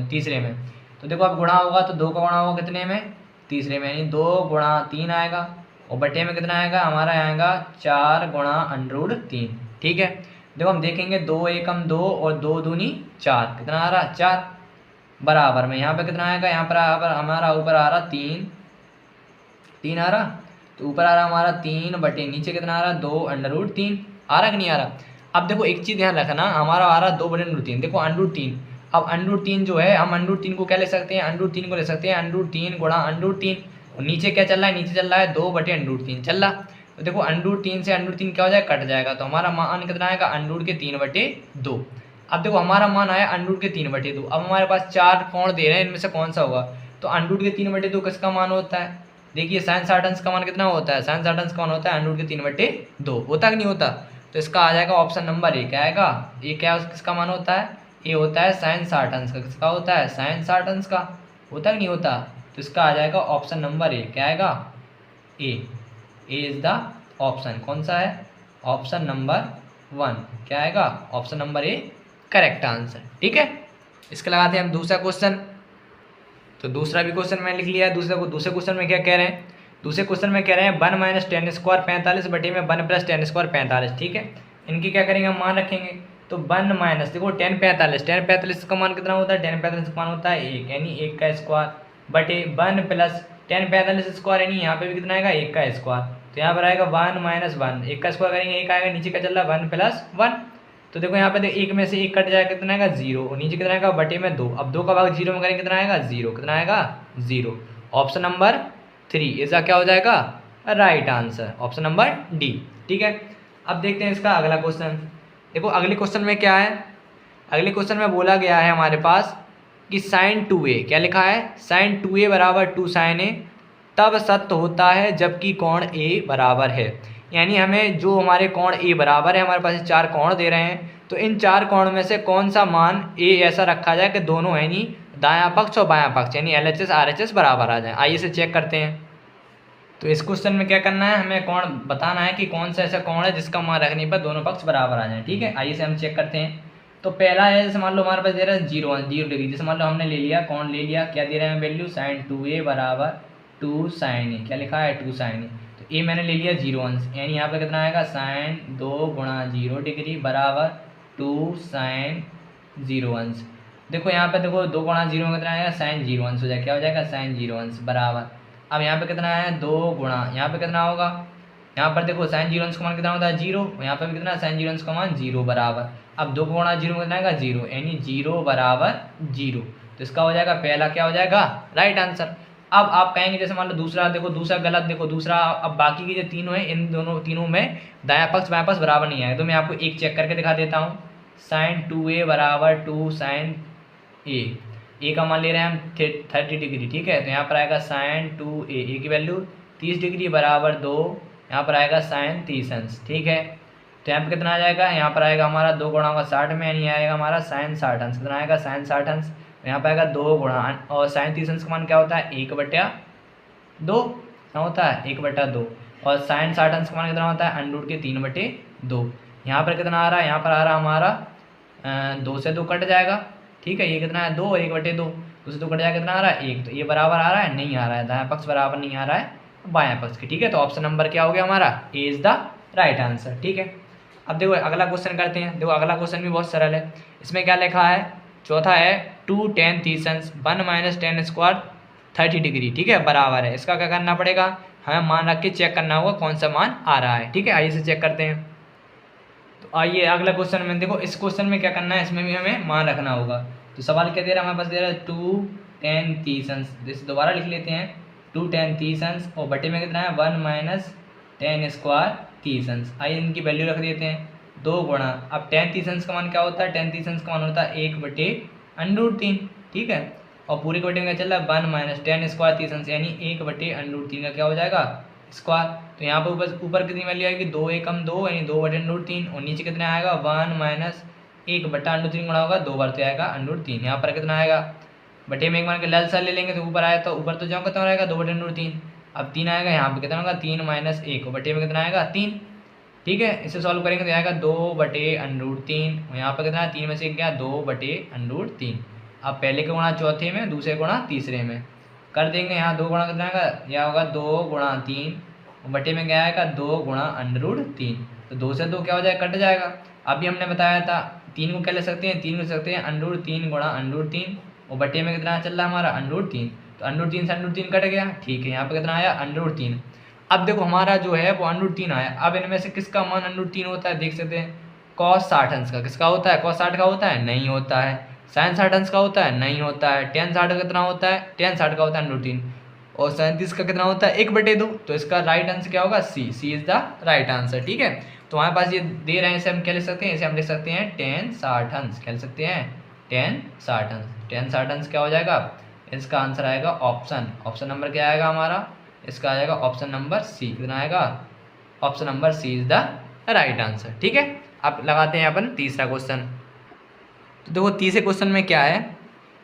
तीसरे में। तो देखो अब गुणा होगा तो 2 का गुणा होगा कितने में तीसरे में, यानी 2 गुणा 3 आएगा और बटे में कितना आएगा हमारा आएगा 4 गुणा √3, ठीक है। देखो हम देखेंगे 2 एकम 2 और 2 दूनी 4, कितना आ रहा 4 बराबर में यहाँ पे कितना आएगा, यहाँ पर हमारा ऊपर आ रहा 3 आ रहा, तो ऊपर आ रहा हमारा 3 बटे नीचे कितना आ रहा 2/√3 आ रहा कि नहीं आ रहा। अब देखो एक चीज़ ध्यान रखना, हमारा आ रहा 2/√3, देखो √3, अब √3 जो है हम √3 को क्या ले सकते हैं, √3 को ले सकते हैं √3 गुणा √3 और नीचे क्या चल रहा है, नीचे चल रहा है 2/√3 चल रहा, तो देखो √3 से √3 क्या हो जाएगा कट जाएगा, तो हमारा मान कितना आएगा √3/2। अब देखो हमारा मान आया √3/2, अब हमारे पास 4 कोण दे रहे हैं, इनमें से कौन सा होगा, तो √3/2 किसका मान होता है, देखिए sin 60 अंश का मान कितना होता है, sin 60 अंश का मान होता है √3/2, होता कि नहीं होता। तो इसका आ जाएगा ऑप्शन नंबर ए, क्या आएगा ये, क्या किसका मान होता है, ये होता है sin 60 अंश का, किसका होता है sin 60 अंश का, होता कि नहीं होता। तो इसका आ जाएगा ऑप्शन नंबर ए, क्या आएगा ए इज द ऑप्शन, कौन सा है ऑप्शन नंबर 1, क्या आएगा option number A correct answer, ठीक है। इसके लगाते हैं हम दूसरा क्वेश्चन। तो दूसरा भी क्वेश्चन मैंने लिख लिया है, दूसरे क्वेश्चन में क्या कह रहे हैं, दूसरे क्वेश्चन में कह रहे हैं 1 - tan² 45 बटे में 1 + tan² 45, ठीक है। इनकी क्या करेंगे हम मान रखेंगे तो 1 माइनस, देखो tan 45 का मान कितना होता है, tan 45 का मान होता है 1 यानी 1 का स्क्वायर बटे 1 + tan 45 स्क्वायर यानी यहाँ पे भी कितना आएगा 1 का स्क्वायर, तो यहाँ पर आएगा 1 - 1, 1 का स्क्वायर करेंगे 1 आएगा, नीचे का चल रहा है 1 + 1, तो देखो यहाँ पे एक में से एक कट जाएगा, कितना आएगा 0, और नीचे कितना आएगा बटे में 2। अब 2 का भाग 0 में करेंगे कितना आएगा 0, कितना आएगा 0। ऑप्शन नंबर 3 इसका क्या हो जाएगा right answer, option number D. ठीक है, अब देखते हैं इसका अगला क्वेश्चन। देखो अगले क्वेश्चन में क्या है, अगले क्वेश्चन में बोला गया है हमारे पास कि साइन 2a, क्या लिखा है साइन 2a बराबर 2 साइन a तब सत्य होता है जबकि कोण a बराबर है। यानी हमें जो हमारे कोण a बराबर है, हमारे पास 4 कोण दे रहे हैं, तो इन 4 कोण में से कौन सा मान a ऐसा रखा जाए कि दोनों है नहीं दायां पक्ष और बायां पक्ष यानी LHS RHS बराबर आ जाए। आइए इसे चेक करते हैं। तो इस क्वेश्चन में क्या करना है, हमें कोण बताना है कि कौन सा ऐसा कोण है जिसका मान रखने पर दोनों पक्ष बराबर आ जाए। ठीक है, आइए से हम चेक करते हैं। तो पहला है, जैसे मान लो हमारे पास दे रहा है 0 डिग्री, जैसे मान लो हमने ले लिया कोण ले लिया, क्या दे रहे हैं वैल्यू साइन 2a बराबर 2 साइन ए, क्या लिखा है 2 साइन ए। तो ए मैंने ले लिया 0 अंश, यानी यहाँ पे कितना आएगा साइन 2 गुणा 0 डिग्री बराबर 2 साइन 0 अंश। देखो यहाँ पे देखो 2 गुणा 0 में कितना आएगा साइन 0 अंश हो जाएगा, क्या हो जाएगा साइन 0 अंश बराबर, अब यहाँ पे कितना है 2 गुणा, यहाँ पे कितना होगा, यहाँ पर देखो साइन 0 अंश का मान कितना होता है 0, यहाँ पर भी कितना साइन 0 अंश का मान 0 बराबर, अब 2 गुणा 0 में कितना आएगा 0, यानी 0 बराबर 0। तो इसका हो जाएगा पहला क्या हो जाएगा राइट आंसर। अब आप कहेंगे जैसे मान लो दूसरा, देखो दूसरा गलत, देखो दूसरा, अब बाकी की जो तीनों है इन दोनों तीनों में दायां पक्ष बायां पक्ष बराबर नहीं आएगा, तो मैं आपको एक चेक करके दिखा देता हूँ। साइन 2a बराबर 2 साइन ए का मान ले रहे हैं हम 30 डिग्री। ठीक है, तो यहाँ पर आएगा साइन 2a की वैल्यू 30 डिग्री बराबर 2, यहाँ पर आएगा साइन 30 अंश। ठीक है, तो यहाँ पर कितना आ जाएगा, यहाँ पर आएगा हमारा 2 गुणा होगा 60 में, यानी आएगा हमारा साइन 60 अंश, कितना आएगा साइन 60 अंश, यहाँ पर आएगा 2 गुणा, और साइन 30 अंश का मान क्या होता है 1/2, क्या होता है 1/2, और साइन 60 अंश का मान कितना होता है अंडर रूट के 3/2। यहाँ पर कितना आ रहा है, यहाँ पर आ रहा है हमारा 2 से 2 कट जाएगा। ठीक है, ये कितना है 2 और 1/2, 2 से 2 कट जाएगा कितना आ रहा है 1, तो ये बराबर आ रहा है नहीं आ रहा है, दायां पक्ष बराबर नहीं आ रहा है बायां पक्ष के। ठीक है, तो ऑप्शन नंबर क्या हो गया हमारा ए इज द राइट आंसर। ठीक है, अब देखो अगला क्वेश्चन करते हैं। देखो अगला क्वेश्चन भी बहुत सरल है, इसमें क्या लिखा है, चौथा है 2 tan 30 अंश 1 - tan स्क्वायर 30 डिग्री। ठीक है, बराबर है, इसका क्या करना पड़ेगा, हमें मान रख के चेक करना होगा कौन सा मान आ रहा है। ठीक है, आइए इसे चेक करते हैं। तो आइए अगला क्वेश्चन में देखो, इस क्वेश्चन में क्या करना है, इसमें भी हमें मान रखना होगा। तो सवाल क्या दे रहा है हमारे पास, दे रहा है 2 tan 30 अंश, जैसे दोबारा लिख लेते हैं 2 tan 30 अंश, और बटे में कितना है 1 - tan स्क्वायर 30 अंश। आइए इनकी वैल्यू रख देते हैं 2 गुणा, अब tan 30 अंश का मान क्या होता है, tan 30 अंश का मान होता है 1/√3। ठीक है, और पूरे के बटे में क्या चल रहा है 1 - tan स्क्वायर 30 अंश, यानी 1/√3 का क्या हो जाएगा स्क्वायर। तो यहाँ पर ऊपर कितनी वैल्यू आएगी 2 एकम 2, यानी 2/√3, और नीचे कितना आएगा 1 - 1/√3 गुणा होगा 2 बार तो आएगा √3। यहाँ पर कितना आएगा बटे में एक मान के लाल साल ले लेंगे तो ऊपर आया, तो ऊपर तो जाओ कितना रहेगा 2/√3, अब 3 आएगा, यहाँ पर कितना होगा 3 - 1, बटे में कितना आएगा 3। ठीक है, इसे सॉल्व करेंगे तो आएगा 2/√3, और यहाँ पर कितना है 3 में से क्या 2/√3। अब पहले के गुणा चौथे में, दूसरे गुणा तीसरे में कर देंगे, यहाँ 2 गुणा कितना आएगा, यह होगा 2 गुणा 3, बटे में क्या आएगा 2 गुणा √3, तो 2 से 2 क्या हो जाएगा कट जाएगा। अभी हमने बताया था 3 को क्या ले सकते हैं, 3 ले सकते हैं √3 गुणा √3, और बटे में कितना चल रहा है हमारा √3, तो √3 से √3 कट गया। ठीक है, यहाँ पे कितना आया √3। अब देखो हमारा जो है वो √3 आया, अब इनमें से किसका मान √3 होता है देख सकते हैं, cos 60 अंश का किसका होता है, cos 60 का होता है नहीं होता है, sin 60 अंश का होता है नहीं होता है, tan 60 का कितना होता है, tan 60 का होता है √3, और 37 का कितना होता है 1/2, तो इसका राइट आंसर क्या होगा सी इज द राइट आंसर। ठीक है, तो हमारे पास ये दे रहे हैं, इसे हम क्या लिख सकते हैं, इसे हम लिख सकते हैं tan 60 अंश, क्या लिख सकते हैं tan 60 अंश। tan 60 अंश क्या हो जाएगा, इसका आंसर आएगा ऑप्शन नंबर क्या आएगा हमारा, इसका आ जाएगा ऑप्शन नंबर सी, कितना आएगा option number C is the right answer. ठीक है, अब लगाते हैं अपन तीसरा क्वेश्चन। तो देखो तीसरे क्वेश्चन में क्या है,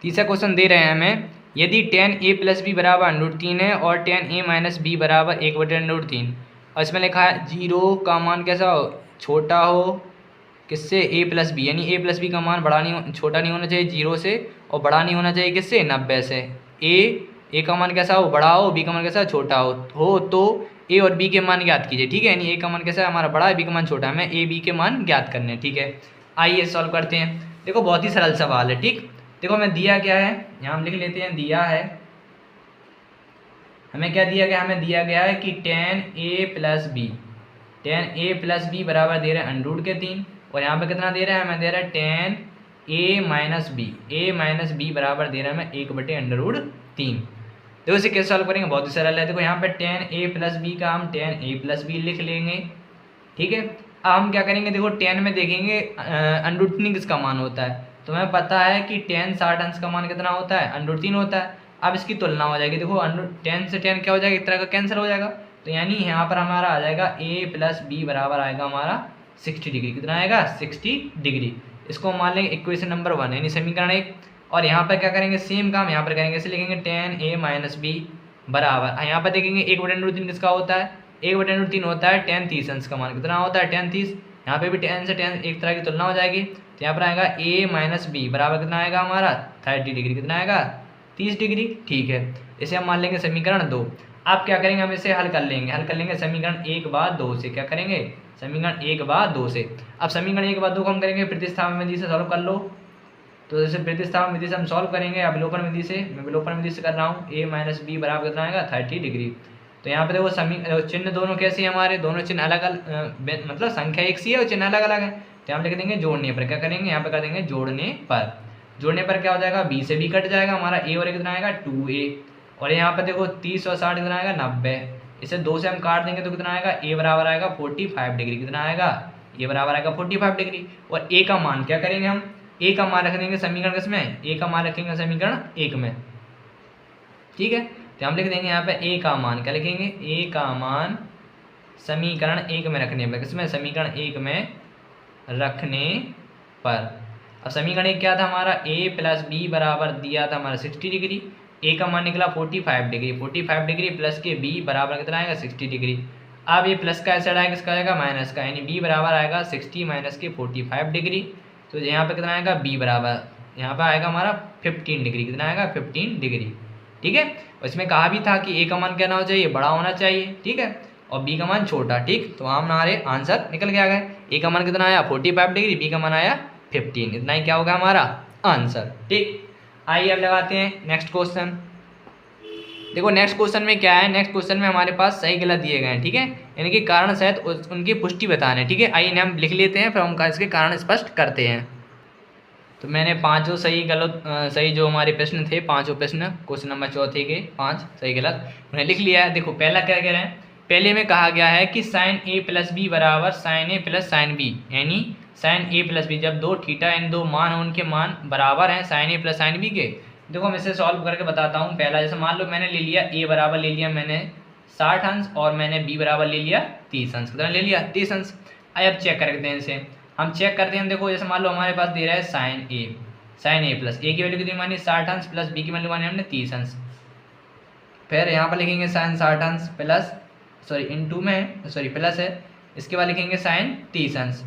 तीसरा क्वेश्चन दे रहे हैं हमें, यदि tan a + b बराबर √3 है और tan a - b बराबर 1/√3, और इसमें लिखा है 0 का मान कैसा हो, छोटा हो किससे a + b, यानी a + b का मान बड़ा नहीं छोटा नहीं होना चाहिए 0 से, और बड़ा नहीं होना चाहिए किससे 90 से। a का मान कैसा हो बड़ा हो, b का मान कैसा छोटा हो तो a और b के मान ज्ञात कीजिए। ठीक है, यानी a का मान कैसा है हमारा बड़ा है, b का मान छोटा है, हमें a b के मान ज्ञात करने। ठीक है, आइए सॉल्व करते हैं। देखो बहुत ही सरल सवाल है। ठीक, देखो हमें दिया क्या है, यहाँ हम लिख लेते हैं, दिया है हमें क्या दिया गया, हमें दिया गया है कि tan a + b बराबर दे रहे हैं √3, और यहाँ पे कितना दे रहा है, हमें दे रहा है टेन ए माइनस बी बराबर दे रहा है हमें 1/√3। देखो इसे कैसे सॉल्व करेंगे, बहुत ही सरल है। देखो यहाँ पे टेन ए प्लस बी का हम टेन ए प्लस बी लिख लेंगे, ठीक है। अब हम क्या करेंगे, देखो टेन में देखेंगे √3 किसका मान होता है, तो हमें पता है कि टेन 60 अंश का मान कितना होता है, √3 होता है। अब इसकी तुलना हो जाएगी, देखो टेन से टेन क्या हो जाएगा, एक तरह का कैंसिल हो जाएगा, तो यानी यहाँ पर हमारा आ जाएगा ए प्लस बी बराबर आएगा हमारा 60 डिग्री। कितना आएगा, 60 डिग्री। इसको मान लेंगे इक्वेशन नंबर 1 यानी समीकरण 1। और यहाँ पर क्या करेंगे, सेम काम यहाँ पर करेंगे, इसे लिखेंगे टेन ए माइनस बी बराबर, यहाँ पर देखेंगे 1/√3 किसका होता है, 1/√3 होता है टेन 30 अंश का मान कितना होता है, टेन 30। यहाँ पे भी टेन से टेन एक तरह की तुलना हो जाएगी, तो यहाँ पर आएगा ए माइनस बी बराबर कितना आएगा हमारा 30 डिग्री। कितना आएगा, 30 डिग्री, ठीक है। इसे हम मान लेंगे समीकरण 2। अब क्या करेंगे, हम इसे हल कर लेंगे समीकरण 1/2 से। क्या करेंगे, समीकरण 1/2 से। अब समीकरण 1/2 को हम करेंगे प्रतिस्थापन विधि से सॉल्व कर लो, तो जैसे प्रतिस्थापन विधि से हम सॉल्व करेंगे अवलोकन विधि से, मैं विलोपन विधि से कर रहा हूँ। ए माइनस बी बराबर कितना आएगा 30 डिग्री। तो यहाँ पे देखो चिन्ह दोनों कैसे हैं हमारे, दोनों चिन्ह अलग अलग, मतलब संख्या एक सी है और चिन्ह अलग अलग है, तो हम लिख देंगे जोड़ने पर। क्या करेंगे, यहाँ पे कर देंगे जोड़ने पर क्या हो जाएगा, बी से बी कट जाएगा हमारा, ए और कितना आएगा 2a। और यहाँ पे देखो 30 और 60 कितना आएगा 90। इसे 2 से हम काट देंगे तो कितना आएगा, ए बराबर आएगा 45 डिग्री। कितना आएगा, ए बराबर आएगा 45 डिग्री। और ए का मान क्या करेंगे, हम ए का मान रख देंगे समीकरण किसमें, ए का मान रखेंगे समीकरण 1 में, ठीक है। तो हम लिख देंगे यहाँ पे ए का मान, क्या लिखेंगे, ए का मान समीकरण 1 में रखने पर, किसमें, समीकरण 1 में रखने पर। अब समीकरण 1 क्या था हमारा, ए प्लस बी बराबर दिया था हमारा 60 डिग्री, ए का मान निकला 45 डिग्री, 45 डिग्री प्लस के बी बराबर कितना आएगा 60 डिग्री। अब ये प्लस का साइड आएगा, किसका आएगा माइनस का, यानी बी बराबर आएगा 60 माइनस के 45 डिग्री। तो यहाँ पे कितना आएगा, बी बराबर यहाँ पे आएगा हमारा 15 डिग्री। कितना आएगा 15 डिग्री, ठीक है। इसमें कहा भी था कि ए का मान क्या होना चाहिए, बड़ा होना चाहिए, ठीक है, और बी का मान छोटा, ठीक। तो हमारे आंसर निकल के आ गए, ए का मान कितना आया 45 डिग्री, बी का मान आया 15, इतना ही क्या होगा हमारा आंसर, ठीक। आइए अब लगाते हैं नेक्स्ट क्वेश्चन। देखो नेक्स्ट क्वेश्चन में क्या है, नेक्स्ट क्वेश्चन में हमारे पास सही गलत दिए गए हैं, ठीक है, यानी कि कारण सहित उनकी पुष्टि बताने, ठीक है। आइए हम लिख लेते हैं, फिर हम इसके कारण स्पष्ट करते हैं। तो मैंने पांचों सही गलत सही जो हमारे प्रश्न थे, पांचों प्रश्न क्वेश्चन नंबर 4 के 5 सही गलत उन्हें लिख लिया है। देखो पहला क्या कह रहे हैं, पहले में कहा गया है कि साइन ए प्लस बी बराबर साइन ए प्लस साइन बी, यानी साइन ए प्लस बी, जब दो थीटा इन दो मान हो उनके मान बराबर हैं साइन ए प्लस साइन बी के। देखो मैं इसे सॉल्व करके बताता हूँ। पहला जैसे मान लो मैंने ले लिया ए बराबर ले लिया मैंने 60 अंश और मैंने बी बराबर ले लिया 30 अंश। कितना ले लिया 30 अंश। अब चेक करते हैं इसे, हम चेक करते हैं। देखो जैसे मान लो हमारे पास दे रहा है साइन ए प्लस ए की वैल्यू कितनी मानी 60 अंश प्लस बी की वैल्यू मानी हमने 30 अंश। फिर यहाँ पर लिखेंगे साइन 60 अंश प्लस इनटू में प्लस है, इसके बाद लिखेंगे साइन 30 अंश।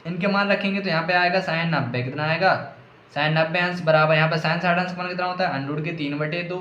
इनके मान रखेंगे तो यहाँ पे आएगा साइन 90। कितना आएगा साइन 90 अंश बराबर यहाँ पर साइन 60 अंश का मान कितना होता है अंडर के 3/2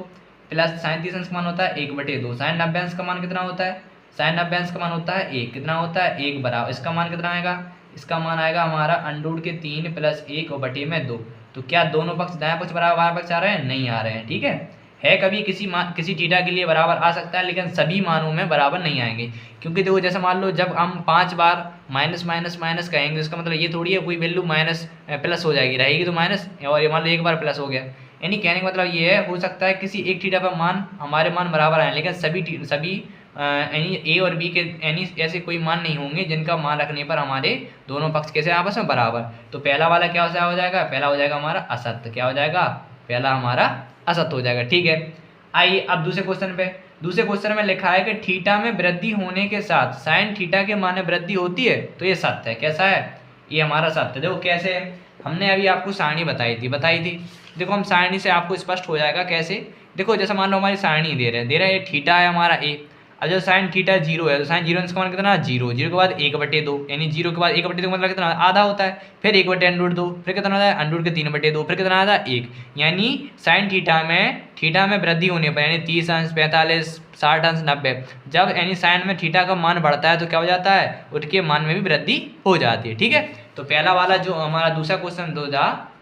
प्लस साइन 30 अंश का मान होता है 1/2। साइन 90 अंश का मान कितना होता है, साइन 90 अंश का मान होता है 1। कितना होता है 1 बराबर इसका मान कितना आएगा, इसका मान आएगा हमारा अंडर के 3 प्लस 1/2। तो क्या दोनों पक्ष दाएं पक्ष बराबर बाएं पक्ष आ रहे हैं, नहीं आ रहे हैं। ठीक है कभी किसी थीटा के लिए बराबर आ सकता है, लेकिन सभी मानों में बराबर नहीं आएंगे। क्योंकि देखो जैसे मान लो जब हम 5 बार माइनस माइनस माइनस कहेंगे, इसका मतलब ये थोड़ी है कोई वैल्यू माइनस प्लस हो जाएगी, रहेगी तो माइनस, और ये मान लो एक बार प्लस हो गया। यानी कहने का मतलब ये है, हो सकता है किसी एक थीटा पर मान हमारे मान बराबर आए, लेकिन सभी यानी ए और बी के यानी ऐसे कोई मान नहीं होंगे जिनका मान रखने पर हमारे दोनों पक्ष कैसे आपस में बराबर। तो पहला वाला क्या हो जाएगा, पहला हो जाएगा हमारा असत्य। क्या हो जाएगा, पहला हमारा असत्य हो जाएगा। ठीक है, आइए अब दूसरे क्वेश्चन पे। दूसरे क्वेश्चन में लिखा है कि थीटा में वृद्धि होने के साथ साइन थीटा के मान में वृद्धि होती है, तो ये सत्य है। कैसा है, ये हमारा सत्य। देखो कैसे, हमने अभी आपको सारणी बताई थी। देखो हम सारणी से आपको स्पष्ट हो जाएगा कैसे। देखो जैसे मान लो हमारी सारणी दे रहे हैं ये थीटा है हमारा ए। अब जो साइन थीटा 0 है तो साइन 0 इसका मान कितना 0 के बाद 1/2, यानी 0 के बाद 1/2 मतलब कितना आधा होता है। फिर 1/√2, फिर कितना होता है अंडर के 3/2, फिर कितना आता है 1। यानी साइन थीटा में वृद्धि होने पर यानी 30 अंश 45 60 अंश 90, जब यानी साइन में थीटा का मान बढ़ता है तो क्या हो जाता है, उसके मान में भी वृद्धि हो जाती है। ठीक है, तो पहला वाला जो हमारा दूसरा क्वेश्चन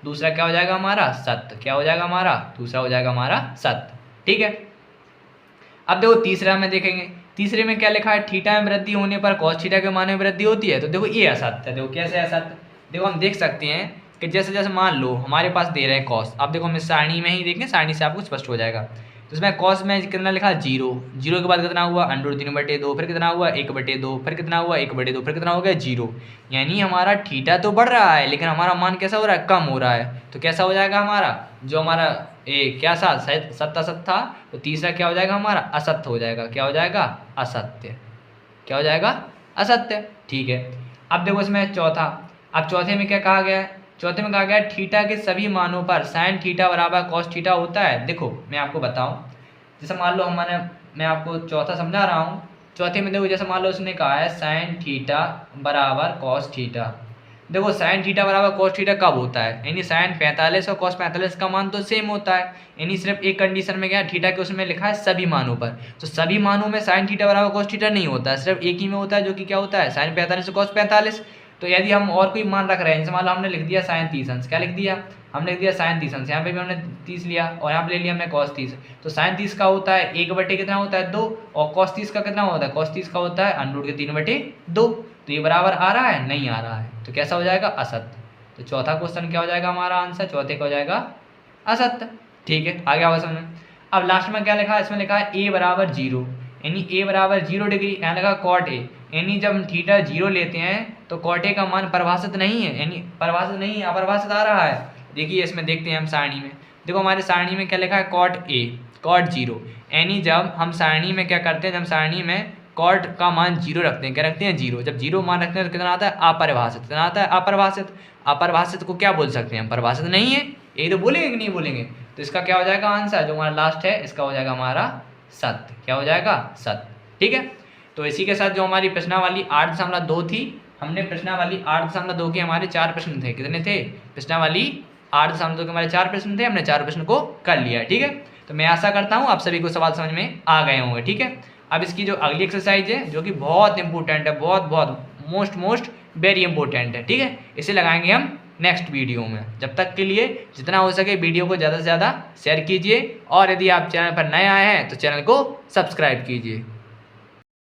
दूसरा क्या हो जाएगा हमारा सत्य। क्या हो जाएगा हमारा, दूसरा हो जाएगा हमारा सत्य। ठीक है, अब देखो तीसरा में देखेंगे। तीसरे में क्या लिखा है, थीटा में वृद्धि होने पर कॉस थीटा के मान में वृद्धि होती है। तो देखो ये असत्य है। देखो कैसे असत्य, देखो हम देख सकते हैं कि जैसे जैसे मान लो हमारे पास दे रहे हैं कॉस, अब देखो हम इस सारणी में ही देखें, सारणी से आपको स्पष्ट हो जाएगा। तो इसमें कॉस में कितना लिखा 0, 0 के बाद कितना हुआ √3/2, फिर कितना हुआ 1/2, फिर कितना हुआ 1/2, फिर कितना हो गया 0। यानी हमारा थीटा तो बढ़ रहा है लेकिन हमारा मान कैसा हो रहा है, कम हो रहा है। तो कैसा हो जाएगा हमारा जो हमारा क्या था सत्य असत्य था, तो तीसरा क्या हो जाएगा हमारा असत्य हो जाएगा। क्या हो जाएगा असत्य, क्या हो जाएगा असत्य। ठीक है, अब देखो इसमें चौथा, अब चौथे में क्या कहा गया है, चौथे में कहा गया है थीटा के सभी मानों पर साइन थीटा बराबर कॉस थीटा होता है। देखो मैं आपको बताऊं, जैसे मान लो मैं आपको चौथा समझा रहा हूँ। चौथे में देखो जैसे मान लो उसने कहा है साइन थीटा बराबर कॉस थीटा। देखो साइन थीटा बराबर कॉस थीटा कब होता है, यानी साइन 45 और कॉस 45 का मान तो सेम होता है, यानी सिर्फ एक कंडीशन में क्या है, थीटा के उसमें लिखा है सभी मानों पर। तो सभी मानों में साइन थीटा बराबर कॉस थीटा नहीं होता है, सिर्फ एक ही में होता है जो कि क्या होता है साइन 45 और कॉस 45। तो यदि हम और कोई मान रख रहे हैं, जैसे मान लो हमने लिख दिया साइन 30 अंश, क्या लिख दिया हमने लिख दिया साइन 30 अंश, यहाँ पे भी हमने 30 लिया और यहाँ पे ले लिया हमने कॉस 30। तो साइन 30 का होता है 1/, कितना होता है 2, और कॉस 30 का कितना होता है, कॉस 30 का होता है √3/2। तो ये बराबर आ रहा है, नहीं आ रहा है, तो कैसा हो जाएगा असत्य। तो चौथा क्वेश्चन क्या हो जाएगा हमारा आंसर, चौथे का हो जाएगा असत्य। ठीक है, आगे आओ समझ में। अब लास्ट में क्या लिखा है, इसमें लिखा है a बराबर 0, यानी a बराबर 0 डिग्री, यहाँ लगा कॉट a, यानी जब हम थीटा 0 लेते हैं तो कॉट a का मान परिभाषित नहीं है, यानी परिभाषित नहीं है, अपरिभाषित आ रहा है। देखिए इसमें देखते हैं हम सारणी में, देखो हमारे सारणी में क्या लिखा है कॉट a कॉट 0, यानी जब हम सारणी में क्या करते हैं, जब सारणी में कॉट का मान 0 रखते हैं, क्या रखते हैं 0, जब 0 मान रखते हैं तो कितना आता है अपरिभाषित, कितना आता है अपरिभाषित। अपरिभाषित को क्या बोल सकते हैं हम, परिभाषित नहीं है, यही तो बोलेंगे कि नहीं बोलेंगे। तो इसका क्या हो जाएगा आंसर, जो हमारा लास्ट है इसका हो जाएगा हमारा सत्य, क्या हो जाएगा सत्य। ठीक है, तो इसी के साथ जो हमारी प्रश्नावली 8.2 थी, हमने प्रश्नावली 8.2 के हमारे 4 प्रश्न थे, कितने थे, प्रश्नावली 8.2 के हमारे 4 प्रश्न थे, हमने 4 प्रश्न को कर लिया। ठीक है, तो मैं आशा करता हूँ आप सभी को सवाल समझ में आ गए होंगे। ठीक है, अब इसकी जो अगली एक्सरसाइज है जो कि बहुत इंपॉर्टेंट है, बहुत मोस्ट वेरी इंपॉर्टेंट है। ठीक है, इसे लगाएंगे हम नेक्स्ट वीडियो में। जब तक के लिए जितना हो सके वीडियो को ज़्यादा से ज़्यादा शेयर कीजिए, और यदि आप चैनल पर नए आए हैं तो चैनल को सब्सक्राइब कीजिए।